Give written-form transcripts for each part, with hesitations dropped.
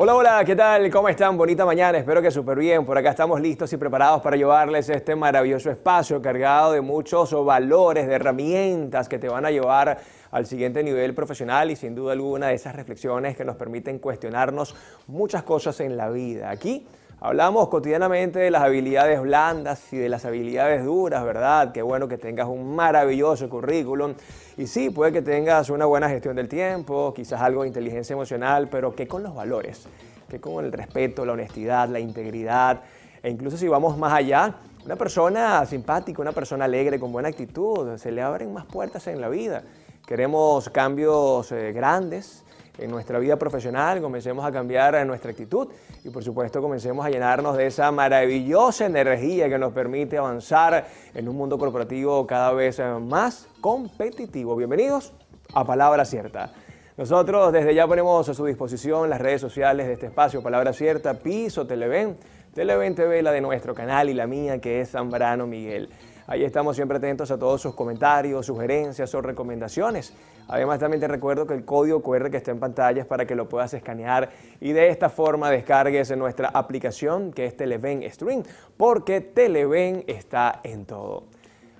Hola, hola, ¿qué tal? ¿Cómo están? Bonita mañana, espero que súper bien. Por acá estamos listos y preparados para llevarles este maravilloso espacio cargado de muchos valores, de herramientas que te van a llevar al siguiente nivel profesional y sin duda alguna de esas reflexiones que nos permiten cuestionarnos muchas cosas en la vida. Aquí hablamos cotidianamente de las habilidades blandas y de las habilidades duras, ¿verdad? Qué bueno que tengas un maravilloso currículum. Y sí, puede que tengas una buena gestión del tiempo, quizás algo de inteligencia emocional, pero ¿qué con los valores? ¿Qué con el respeto, la honestidad, la integridad? E incluso si vamos más allá, una persona simpática, una persona alegre, con buena actitud, se le abren más puertas en la vida. Queremos cambios grandes en nuestra vida profesional, comencemos a cambiar nuestra actitud y por supuesto comencemos a llenarnos de esa maravillosa energía que nos permite avanzar en un mundo corporativo cada vez más competitivo. Bienvenidos a Palabra Cierta. Nosotros desde ya ponemos a su disposición las redes sociales de este espacio, Palabra Cierta, Piso, Televen TV, la de nuestro canal y la mía que es Zambrano Miguel. Ahí estamos siempre atentos a todos sus comentarios, sugerencias o recomendaciones. Además, también te recuerdo que el código QR que está en pantalla es para que lo puedas escanear y de esta forma descargues en nuestra aplicación que es Televen Stream, porque Televen está en todo.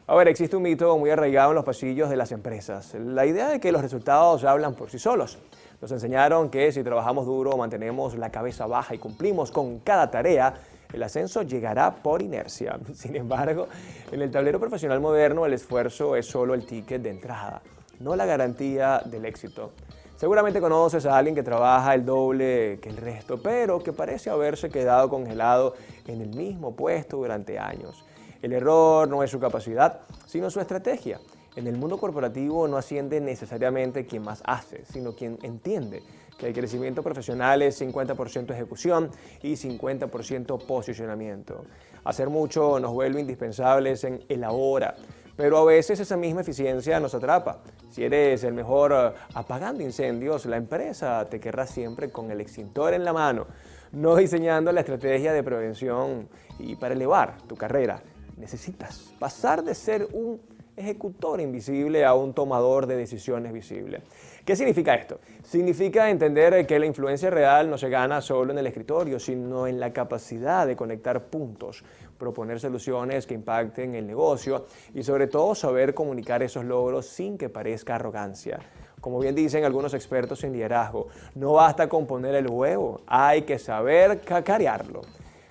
A ver, existe un mito muy arraigado en los pasillos de las empresas. La idea de que los resultados hablan por sí solos. Nos enseñaron que si trabajamos duro, mantenemos la cabeza baja y cumplimos con cada tarea, el ascenso llegará por inercia. Sin embargo, en el tablero profesional moderno, el esfuerzo es solo el ticket de entrada, no la garantía del éxito. Seguramente conoces a alguien que trabaja el doble que el resto, pero que parece haberse quedado congelado en el mismo puesto durante años. El error no es su capacidad, sino su estrategia. En el mundo corporativo no asciende necesariamente quien más hace, sino quien entiende que el crecimiento profesional es 50% ejecución y 50% posicionamiento. Hacer mucho nos vuelve indispensables en el ahora, pero a veces esa misma eficiencia nos atrapa. Si eres el mejor apagando incendios, la empresa te querrá siempre con el extintor en la mano, no diseñando la estrategia de prevención. Y para elevar tu carrera necesitas pasar de ser un ejecutor invisible a un tomador de decisiones visible. ¿Qué significa esto? Significa entender que la influencia real no se gana solo en el escritorio, sino en la capacidad de conectar puntos, proponer soluciones que impacten el negocio y sobre todo saber comunicar esos logros sin que parezca arrogancia. Como bien dicen algunos expertos en liderazgo, no basta con poner el huevo, hay que saber cacarearlo.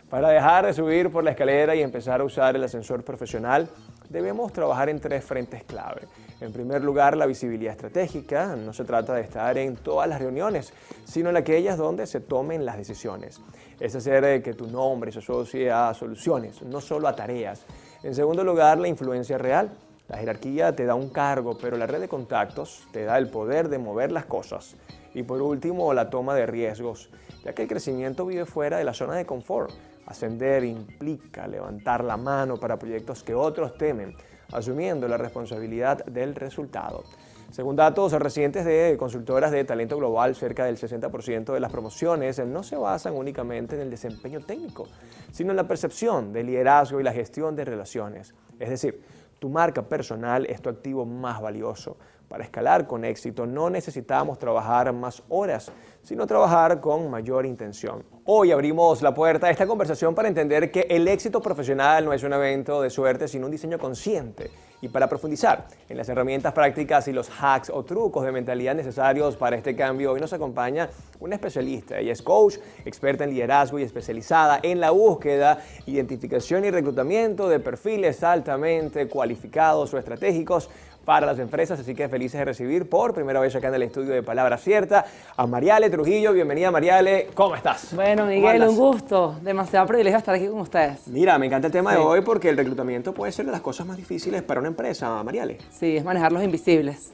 Para dejar de subir por la escalera y empezar a usar el ascensor profesional, debemos trabajar en 3 frentes clave. En primer lugar, la visibilidad estratégica. No se trata de estar en todas las reuniones, sino en aquellas donde se tomen las decisiones. Es hacer que tu nombre se asocie a soluciones, no solo a tareas. En segundo lugar, la influencia real. La jerarquía te da un cargo, pero la red de contactos te da el poder de mover las cosas. Y por último, la toma de riesgos, ya que el crecimiento vive fuera de la zona de confort. Ascender implica levantar la mano para proyectos que otros temen, asumiendo la responsabilidad del resultado. Según datos recientes de consultoras de talento global, cerca del 60% de las promociones no se basan únicamente en el desempeño técnico, sino en la percepción del liderazgo y la gestión de relaciones. Es decir, tu marca personal es tu activo más valioso. Para escalar con éxito no necesitamos trabajar más horas, sino trabajar con mayor intención. Hoy abrimos la puerta a esta conversación para entender que el éxito profesional no es un evento de suerte, sino un diseño consciente. Y para profundizar en las herramientas prácticas y los hacks o trucos de mentalidad necesarios para este cambio, hoy nos acompaña una especialista. Ella es coach, experta en liderazgo y especializada en la búsqueda, identificación y reclutamiento de perfiles altamente cualificados o estratégicos para las empresas, así que felices de recibir por primera vez acá en el estudio de Palabra Cierta a Mariale Trujillo. Bienvenida, Mariale, ¿cómo estás? Bueno, Miguel, un gusto, demasiado privilegio estar aquí con ustedes. Mira, me encanta el tema de hoy porque el reclutamiento puede ser de las cosas más difíciles para una empresa, Mariale. Sí, es manejar los invisibles.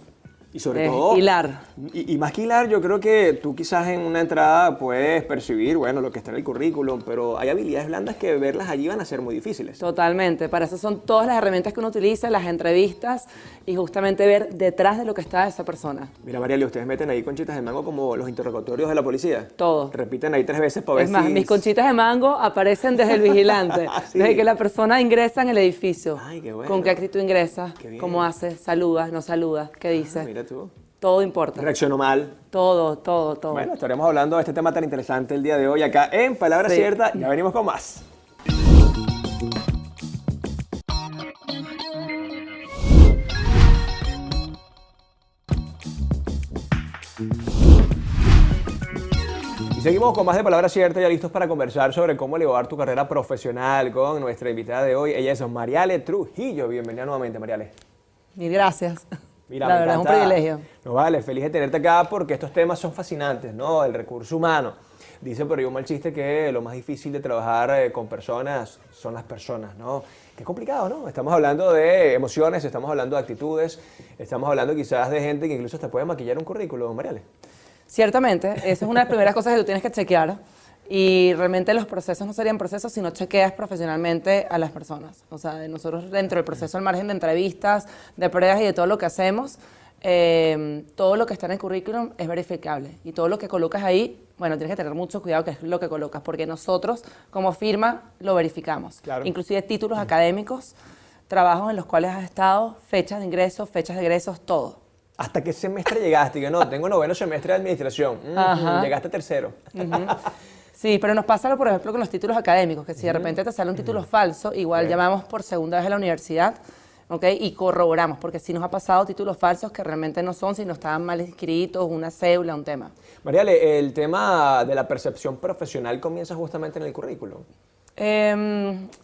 Y sobre todo, hilar. Y más que hilar, yo creo que tú quizás en una entrada puedes percibir, bueno, lo que está en el currículum, pero hay habilidades blandas que verlas allí van a ser muy difíciles. Totalmente, para eso son todas las herramientas que uno utiliza, las entrevistas y justamente ver detrás de lo que está esa persona. Mira, Mariale, ustedes meten ahí conchitas de mango como los interrogatorios de la policía. Todo. Repiten ahí 3 veces para ver si... Es más, mis conchitas de mango aparecen desde el vigilante, ¿Sí? Desde que la persona ingresa en el edificio. Ay, qué bueno. ¿Con qué actitud ingresa? ¿Cómo hace? ¿Saluda? ¿No saluda? ¿Qué dice? Mira tú. todo importa. Reaccionó mal. Todo, todo, todo. Bueno, estaremos hablando de este tema tan interesante el día de hoy acá en Palabra Sí. Cierta. Ya venimos con más. Y seguimos con más de Palabra Cierta, ya listos para conversar sobre cómo elevar tu carrera profesional con nuestra invitada de hoy. Ella es Mariale Trujillo. Bienvenida nuevamente, Mariale. Mil gracias. Mira, La me verdad es un encanta. privilegio. No vale, feliz de tenerte acá porque estos temas son fascinantes, ¿no? El recurso humano. Dice por ahí un mal chiste que lo más difícil de trabajar con personas son las personas, ¿no? Qué complicado, ¿no? Estamos hablando de emociones, estamos hablando de actitudes, estamos hablando quizás de gente que incluso te puede maquillar un currículo, Mariale. Ciertamente, esa es una de las primeras cosas que tú tienes que chequear. Y realmente los procesos no serían procesos si no chequeas profesionalmente a las personas. O sea, nosotros dentro del proceso, al margen de entrevistas, de pruebas y de todo lo que hacemos, todo lo que está en el currículum es verificable. Y todo lo que colocas ahí, bueno, tienes que tener mucho cuidado que es lo que colocas, porque nosotros como firma lo verificamos. Claro. Inclusive títulos académicos, trabajos en los cuales has estado, fechas de ingresos, fechas de egresos, todo. ¿Hasta qué semestre llegaste? Y que no, tengo noveno semestre de administración. Ajá. Llegaste a tercero. Sí, pero nos pasa, por ejemplo, con los títulos académicos, que si de repente te sale un título falso, igual llamamos por segunda vez a la universidad, ¿ok? Y corroboramos, porque sí nos ha pasado títulos falsos que realmente no son, sino estaban mal escritos, una cédula, un tema. Mariale, el tema de la percepción profesional comienza justamente en el currículum.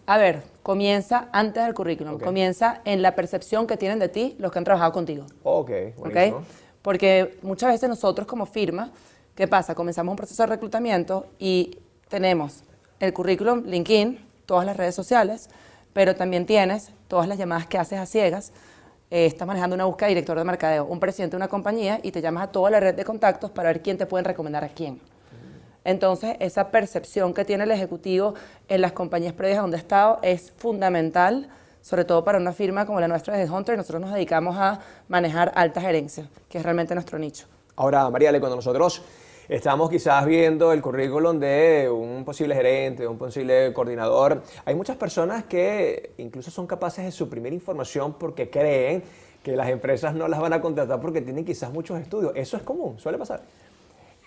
A ver, comienza antes del currículum, Ok. comienza en la percepción que tienen de ti los que han trabajado contigo. Ok, ¿Ok? buenísimo. Porque muchas veces nosotros como firma, ¿qué pasa? Comenzamos un proceso de reclutamiento y tenemos el currículum, LinkedIn, todas las redes sociales, pero también tienes todas las llamadas que haces a ciegas. Estás manejando una búsqueda de director de mercadeo, un presidente de una compañía y te llamas a toda la red de contactos para ver quién te pueden recomendar a quién. Entonces, esa percepción que tiene el ejecutivo en las compañías previas donde ha estado es fundamental, sobre todo para una firma como la nuestra de Headhunter. Nosotros nos dedicamos a manejar alta gerencia, que es realmente nuestro nicho. Ahora, Mariale, cuando nosotros estamos quizás viendo el currículum de un posible gerente, de un posible coordinador, hay muchas personas que incluso son capaces de suprimir información porque creen que las empresas no las van a contratar porque tienen quizás muchos estudios. Eso es común, suele pasar.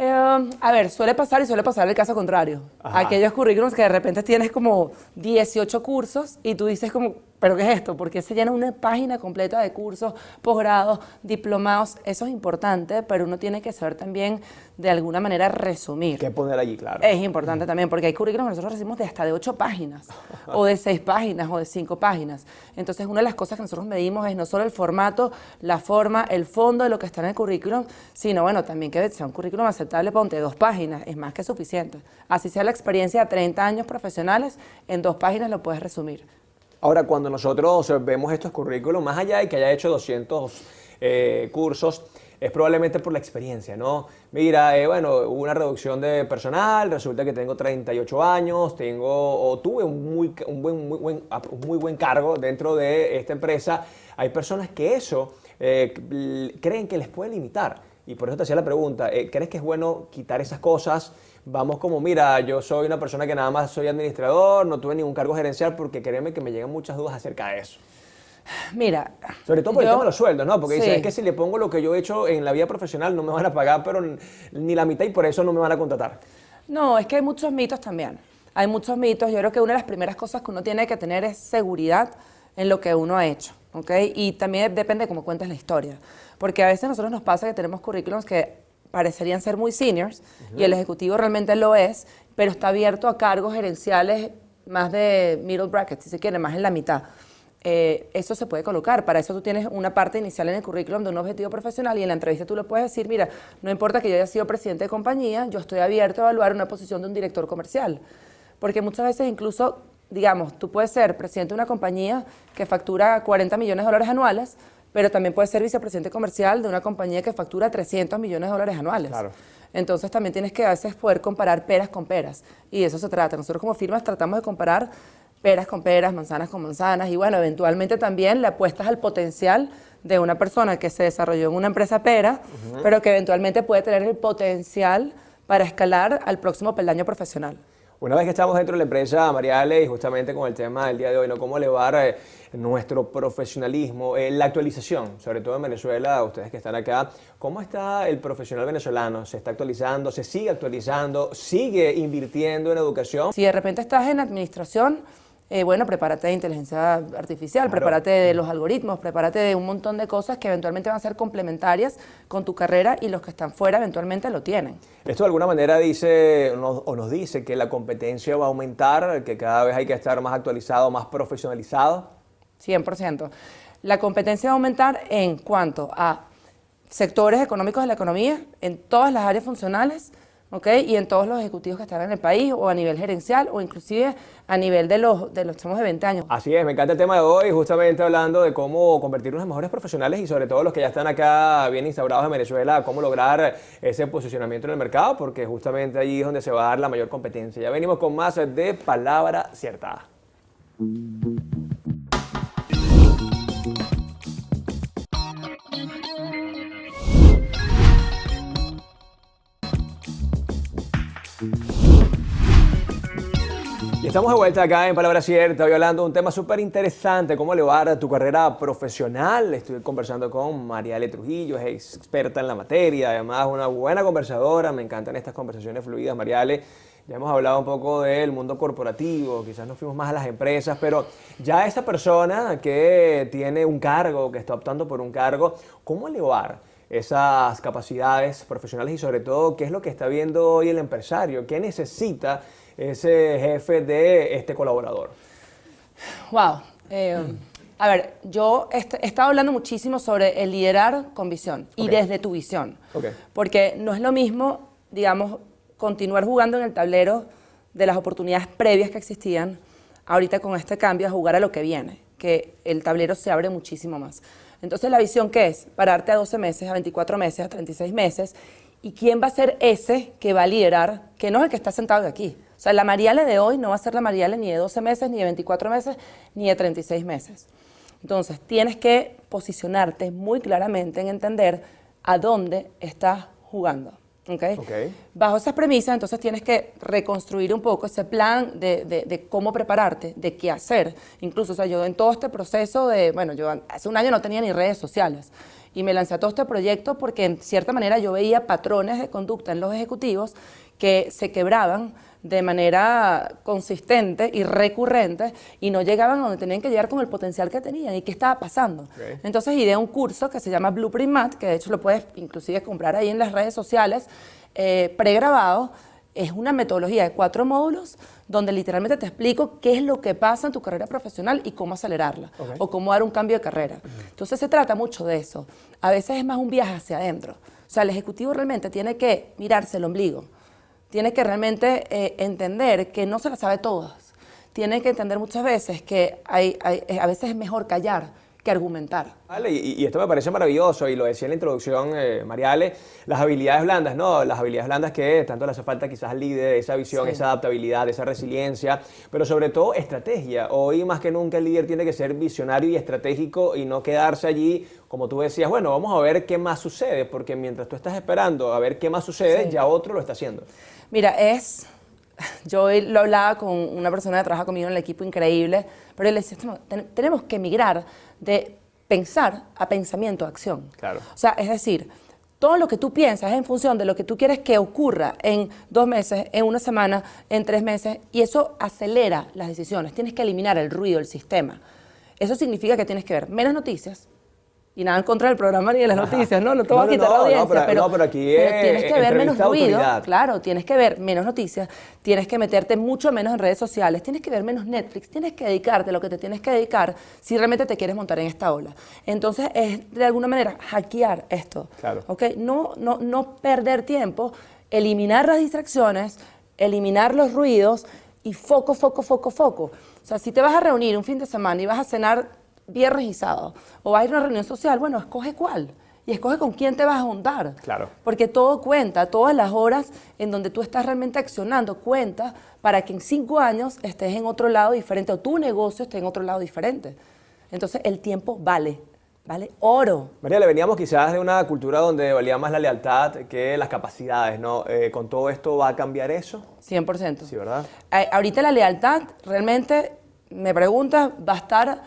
A ver, suele pasar y suele pasar el caso contrario. Ajá. Aquellos currículums que de repente tienes como 18 cursos y tú dices como, ¿pero qué es esto? Porque se llena una página completa de cursos, posgrados, diplomados. Eso es importante, pero uno tiene que saber también de alguna manera resumir. ¿Qué poner allí? Claro. Es importante también, porque hay currículums que nosotros recibimos de hasta de 8 páginas, o de 6 páginas, o de 5 páginas. Entonces, una de las cosas que nosotros medimos es no solo el formato, la forma, el fondo de lo que está en el currículum, sino, bueno, también que sea un currículum aceptable, ponte 2 páginas, es más que suficiente. Así sea la experiencia de 30 años profesionales, en 2 páginas lo puedes resumir. Ahora, cuando nosotros vemos estos currículos, más allá de que haya hecho 200 cursos, es probablemente por la experiencia, ¿no? Mira, bueno, hubo una reducción de personal, resulta que tengo 38 años, tuve un muy buen cargo dentro de esta empresa. Hay personas que eso creen que les puede limitar. Y por eso te hacía la pregunta, ¿crees que es bueno quitar esas cosas? Vamos como, mira, yo soy una persona que nada más soy administrador, no tuve ningún cargo gerencial, porque créeme que me llegan muchas dudas acerca de eso. Mira, Sobre todo por el tema de los sueldos, ¿no? Porque Sí. dicen, es que si le pongo lo que yo he hecho en la vida profesional no me van a pagar, pero ni la mitad y por eso no me van a contratar. No, es que hay muchos mitos también. Hay muchos mitos. Yo creo que una de las primeras cosas que uno tiene que tener es seguridad en lo que uno ha hecho, ¿ok? Y también depende de cómo cuentas la historia. Porque a veces a nosotros nos pasa que tenemos currículums que parecerían ser muy seniors y el ejecutivo realmente lo es, pero está abierto a cargos gerenciales más de middle bracket, si se quiere, más en la mitad. Eso se puede colocar. Para eso tú tienes una parte inicial en el currículum de un objetivo profesional y en la entrevista tú le puedes decir, mira, no importa que yo haya sido presidente de compañía, yo estoy abierto a evaluar una posición de un director comercial. Porque muchas veces incluso, digamos, tú puedes ser presidente de una compañía que factura 40 millones de dólares anuales, pero también puedes ser vicepresidente comercial de una compañía que factura 300 millones de dólares anuales. Claro. Entonces también tienes que a veces poder comparar peras con peras. Y de eso se trata. Nosotros como firmas tratamos de comparar peras con peras, manzanas con manzanas, y bueno, eventualmente también le apuestas al potencial de una persona que se desarrolló en una empresa pera, pero que eventualmente puede tener el potencial para escalar al próximo peldaño profesional. Una vez que estamos dentro de la empresa, Mariale, y justamente con el tema del día de hoy, ¿no? ¿Cómo elevar nuestro profesionalismo, la actualización, sobre todo en Venezuela, ustedes que están acá, ¿cómo está el profesional venezolano? ¿Se está actualizando? ¿Se sigue actualizando? ¿Sigue invirtiendo en educación? Si de repente estás en administración, bueno, prepárate de inteligencia artificial, Claro. prepárate de los algoritmos, prepárate de un montón de cosas que eventualmente van a ser complementarias con tu carrera y los que están fuera eventualmente lo tienen. Esto de alguna manera dice o nos dice que la competencia va a aumentar, que cada vez hay que estar más actualizado, más profesionalizado. 100%. La competencia va a aumentar en cuanto a sectores económicos de la economía, en todas las áreas funcionales, ¿ok? Y en todos los ejecutivos que están en el país, o a nivel gerencial, o inclusive a nivel de los chamos de 20 años. Así es, me encanta el tema de hoy, justamente hablando de cómo convertirnos en mejores profesionales y sobre todo los que ya están acá bien instaurados en Venezuela, cómo lograr ese posicionamiento en el mercado, porque justamente allí es donde se va a dar la mayor competencia. Ya venimos con más de Palabra Cierta. Y estamos de vuelta acá en Palabra Cierta, hoy hablando de un tema súper interesante, cómo elevar tu carrera profesional. Estoy conversando con Mariale Trujillo, es experta en la materia, además una buena conversadora, me encantan estas conversaciones fluidas, Mariale. Ya hemos hablado un poco del mundo corporativo, quizás nos fuimos más a las empresas, pero ya esa persona que tiene un cargo, que está optando por un cargo, ¿cómo elevar esas capacidades profesionales y sobre todo qué es lo que está viendo hoy el empresario? ¿Qué necesita ese jefe de este colaborador? Wow. A ver, yo he estado hablando muchísimo sobre el liderar con visión y desde tu visión. Porque no es lo mismo, digamos, continuar jugando en el tablero de las oportunidades previas que existían, ahorita con este cambio, a jugar a lo que viene, que el tablero se abre muchísimo más. Entonces, ¿la visión qué es? Pararte a 12 meses, a 24 meses, a 36 meses, ¿y quién va a ser ese que va a liderar, que no es el que está sentado aquí? O sea, la Mariale de hoy no va a ser la Mariale ni de 12 meses, ni de 24 meses, ni de 36 meses. Entonces, tienes que posicionarte muy claramente en entender a dónde estás jugando. ¿Okay? Bajo esas premisas, entonces tienes que reconstruir un poco ese plan de cómo prepararte, de qué hacer. Incluso, o sea, yo en todo este proceso bueno, yo hace un año no tenía ni redes sociales y me lancé a todo este proyecto porque en cierta manera yo veía patrones de conducta en los ejecutivos que se quebraban de manera consistente y recurrente y no llegaban a donde tenían que llegar con el potencial que tenían y qué estaba pasando. Entonces ideé un curso que se llama Blueprint Mat, que de hecho lo puedes inclusive comprar ahí en las redes sociales, pregrabado. Es una metodología de 4 módulos donde literalmente te explico qué es lo que pasa en tu carrera profesional y cómo acelerarla o cómo dar un cambio de carrera. Entonces se trata mucho de eso. A veces es más un viaje hacia adentro. O sea, el ejecutivo realmente tiene que mirarse el ombligo. Tiene que realmente entender que no se las sabe todas. Tiene que entender muchas veces que a veces es mejor callar que argumentar. Vale, y esto me parece maravilloso, y lo decía en la introducción, Mariale, las habilidades blandas, ¿no? Las habilidades blandas que tanto le hace falta quizás al líder, esa visión, esa adaptabilidad, esa resiliencia, pero sobre todo estrategia. Hoy más que nunca el líder tiene que ser visionario y estratégico y no quedarse allí, como tú decías, bueno, vamos a ver qué más sucede, porque mientras tú estás esperando a ver qué más sucede, ya otro lo está haciendo. Mira, yo lo hablaba con una persona que trabaja conmigo en el equipo increíble, pero él decía, tenemos que migrar de pensar a pensamiento a acción. Claro. O sea, es decir, todo lo que tú piensas es en función de lo que tú quieres que ocurra en 2 meses, en 1 semana, en 3 meses, y eso acelera las decisiones. Tienes que eliminar el ruido del sistema. Eso significa que tienes que ver menos noticias, y nada en contra del programa ni de las noticias, no te voy a quitar la audiencia, pero aquí tienes que ver menos ruido, autoridad. claro, tienes que ver menos noticias, tienes que meterte mucho menos en redes sociales, tienes que ver menos Netflix, tienes que dedicarte a lo que te tienes que dedicar si realmente te quieres montar en esta ola. Entonces es de alguna manera hackear esto, ¿okay? No perder tiempo, eliminar las distracciones, eliminar los ruidos y foco. O sea, si te vas a reunir un fin de semana y vas a cenar viernes y sábado, o vas a ir a una reunión social, bueno, escoge cuál. Y escoge con quién te vas a juntar. Claro. Porque todo cuenta, todas las horas en donde tú estás realmente accionando cuenta para que en 5 años estés en otro lado diferente o tu negocio esté en otro lado diferente. Entonces el tiempo vale vale oro. María, le veníamos quizás de una cultura donde valía más la lealtad que las capacidades, ¿no? ¿Con todo esto va a cambiar eso? 100%. Sí, ¿verdad? Ahorita la lealtad, realmente, me preguntas, va a estar,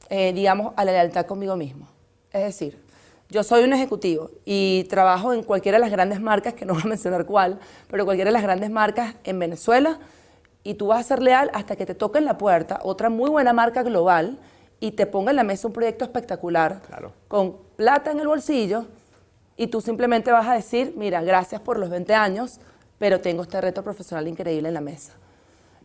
digamos, a la lealtad conmigo mismo. Es decir, yo soy un ejecutivo y trabajo en cualquiera de las grandes marcas, que no voy a mencionar cuál, pero cualquiera de las grandes marcas en Venezuela, y tú vas a ser leal hasta que te toque en la puerta otra muy buena marca global y te ponga en la mesa un proyecto espectacular, Claro. con plata en el bolsillo, y tú simplemente vas a decir, mira, gracias por los 20 años, pero tengo este reto profesional increíble en la mesa.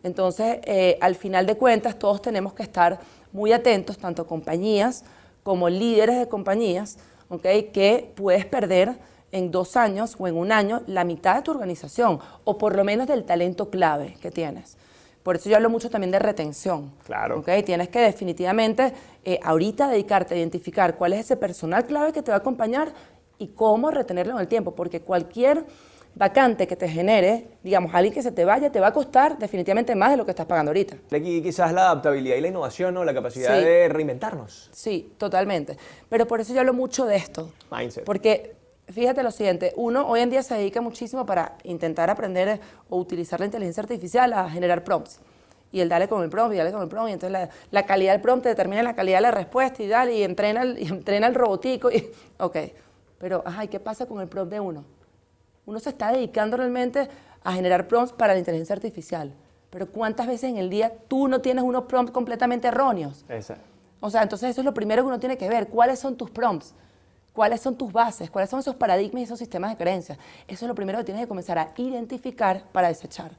Entonces, al final de cuentas, todos tenemos que estar muy atentos, tanto compañías como líderes de compañías, ¿okay? Que puedes perder en 2 años o en 1 año la mitad de tu organización, o por lo menos del talento clave que tienes. Por eso yo hablo mucho también de retención. Claro. ¿Okay? Tienes que definitivamente ahorita dedicarte a identificar cuál es ese personal clave que te va a acompañar y cómo retenerlo en el tiempo, porque cualquier vacante que te genere, digamos, alguien que se te vaya, te va a costar definitivamente más de lo que estás pagando ahorita. Aquí quizás la adaptabilidad y la innovación, ¿no? La capacidad Sí. de reinventarnos. Sí, totalmente. Pero por eso yo hablo mucho de esto. Mindset. Porque fíjate lo siguiente, uno hoy en día se dedica muchísimo para intentar aprender o utilizar la inteligencia artificial a generar prompts. Y él dale con el prompt, y dale con el prompt, y entonces la calidad del prompt determina la calidad de la respuesta y dale, y entrena el robotico. Ok, pero ajá, ¿y qué pasa con el prompt de uno? Uno se está dedicando realmente a generar prompts para la inteligencia artificial. Pero ¿cuántas veces en el día tú no tienes unos prompts completamente erróneos? Esa. O sea, entonces eso es lo primero que uno tiene que ver. ¿Cuáles son tus prompts? ¿Cuáles son tus bases? ¿Cuáles son esos paradigmas y esos sistemas de creencias? Eso es lo primero que tienes que comenzar a identificar para desechar.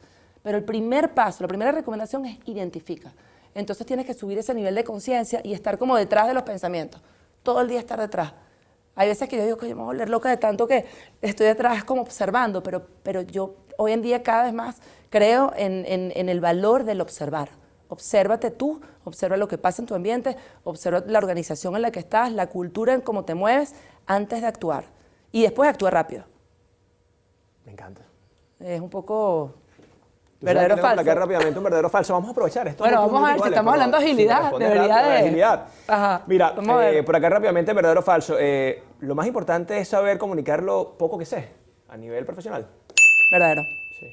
Pero el primer paso, la primera recomendación es identifica. Entonces tienes que subir ese nivel de conciencia y estar como detrás de los pensamientos. Todo el día estar detrás. Hay veces que yo digo que yo me voy a volver loca de tanto que estoy detrás como observando, pero yo hoy en día cada vez más creo en el valor del observar. Obsérvate tú, observa lo que pasa en tu ambiente, observa la organización en la que estás, la cultura en cómo te mueves antes de actuar. Y después actúa rápido. Me encanta. Es un poco Tú sabes verdadero que tenemos falso. acá rápidamente un verdadero falso. Vamos a aprovechar esto. Bueno, vamos a ver, si estamos hablando de agilidad, debería de... agilidad. Ajá, Mira, vamos a ver. por acá rápidamente, verdadero o falso. Lo más importante es saber comunicar lo poco que sé a nivel profesional. Verdadero, Sí,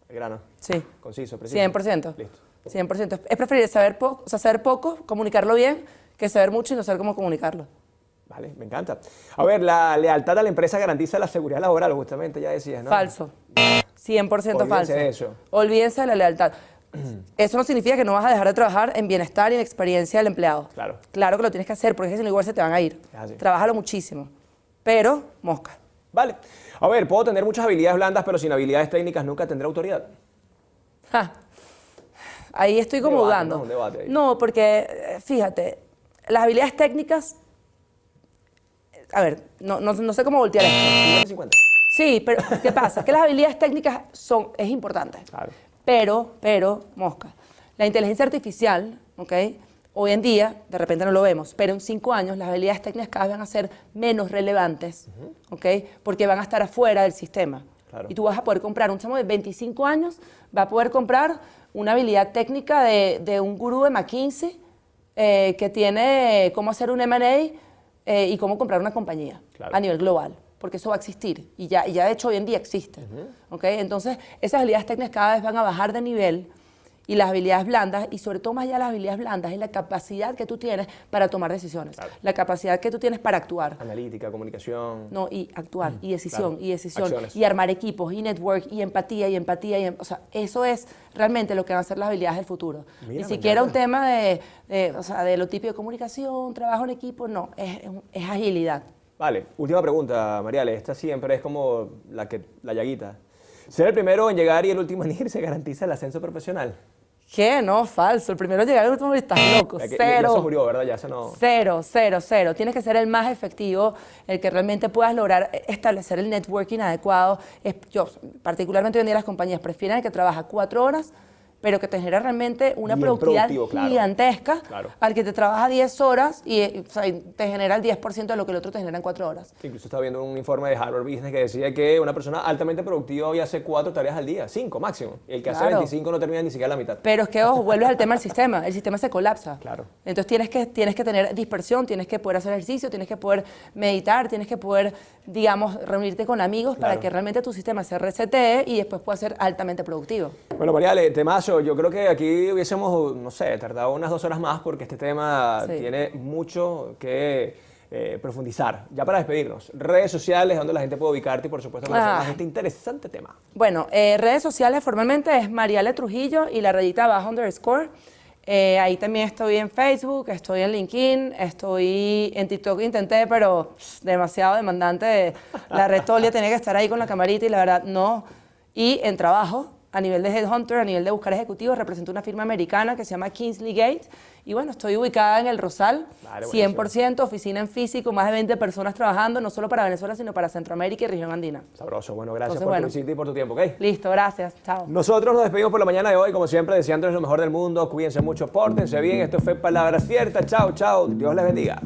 el grano. sí. Conciso, preciso. 100%. Listo. 100%. Es preferible saber poco, o sea, saber poco, comunicarlo bien, que saber mucho y no saber cómo comunicarlo. Vale, me encanta. A ver, la lealtad a la empresa garantiza la seguridad laboral, justamente ya decías, ¿no? Falso. 100% falso. de eso. Olvídense de la lealtad. Eso no significa que no vas a dejar de trabajar en bienestar y en experiencia del empleado. Claro. Claro que lo tienes que hacer, porque si no igual se te van a ir. Es así. Trabájalo muchísimo. Pero, mosca. Vale. A ver, puedo tener muchas habilidades blandas, pero sin habilidades técnicas nunca tendré autoridad. Ja. Ahí estoy como Debate, dudando. ¿no? Un debate ahí. No, porque, fíjate, las habilidades técnicas... A ver, no sé cómo voltear esto. 50-50. Sí, pero ¿qué pasa? Que las habilidades técnicas es importante. Claro. Pero, mosca, la inteligencia artificial, ¿ok? Hoy en día, de repente no lo vemos, pero en 5 años las habilidades técnicas cada vez van a ser menos relevantes, ¿ok? Porque van a estar afuera del sistema. Claro. Y tú vas a poder comprar, un chamo de 25 años va a poder comprar una habilidad técnica de un gurú de McKinsey que tiene cómo hacer un M&A y cómo comprar una compañía Claro. a nivel global, porque eso va a existir y ya de hecho hoy en día existe. ¿Ok? Entonces, esas habilidades técnicas cada vez van a bajar de nivel y las habilidades blandas, y sobre todo más allá de las habilidades blandas, es la capacidad que tú tienes para tomar decisiones, Claro. la capacidad que tú tienes para actuar. Analítica, comunicación. No, y actuar, y decisión, Claro. y decisión, Acciones. y armar equipos, y network, y empatía, o sea, eso es realmente lo que van a ser las habilidades del futuro. Mira, Ni me siquiera un encanta. tema o sea, de lo típico de comunicación, trabajo en equipo, no, es agilidad. Vale, última pregunta, Mariale. Esta siempre es como la llaguita. Ser el primero en llegar y el último en ir se garantiza el ascenso profesional. ¿Qué? No, falso. El primero en llegar al último estás loco. Ya Cero. eso murió, ¿verdad? Ya eso no... Cero. Tienes que ser el más efectivo, el que realmente puedas lograr establecer el networking adecuado. Yo, particularmente hoy en día las compañías prefieren el que trabaja 4 horas pero que te genera realmente una Bien productividad productivo, claro. gigantesca, Claro. al que te trabaja 10 horas y o sea, y te genera el 10% de lo que el otro te genera en 4 horas. Incluso estaba viendo un informe de Harvard Business que decía que una persona altamente productiva hoy hace 4 tareas al día, 5 máximo. Y el que hace Claro. 25 no termina ni siquiera la mitad. Pero es que, ojo, vuelves al tema del sistema. El sistema se colapsa. Claro. Entonces tienes que tener dispersión, tienes que poder hacer ejercicio, tienes que poder meditar, tienes que poder, digamos, reunirte con amigos para Claro. que realmente tu sistema se resetee y después pueda ser altamente productivo. Bueno, Mariale, temazo. Yo creo que aquí hubiésemos, no sé, tardado unas 2 horas más porque este tema Sí. tiene mucho que profundizar. Ya para despedirnos, redes sociales, donde la gente puede ubicarte y por supuesto conocer más este interesante tema. Bueno, redes sociales formalmente es Mariale Trujillo y la rayita abajo _ ahí también estoy en Facebook, estoy en LinkedIn, estoy en TikTok, intenté, pero demasiado demandante. La retolia tenía que estar ahí con la camarita y la verdad no. Y en trabajo, a nivel de Headhunter, a nivel de buscar ejecutivos, represento una firma americana que se llama Kingsley Gates. Y bueno, estoy ubicada en El Rosal, Vale, buenísimo. 100%, oficina en físico, más de 20 personas trabajando, no solo para Venezuela, sino para Centroamérica y región andina. Sabroso. Bueno, gracias Entonces, por bueno. tu visita y por tu tiempo, ¿ok? Listo, gracias. Chao. Nosotros nos despedimos por la mañana de hoy, como siempre, deseándoles lo mejor del mundo. Cuídense mucho, pórtense bien. Esto fue Palabras Ciertas. Chao, chao. Dios les bendiga.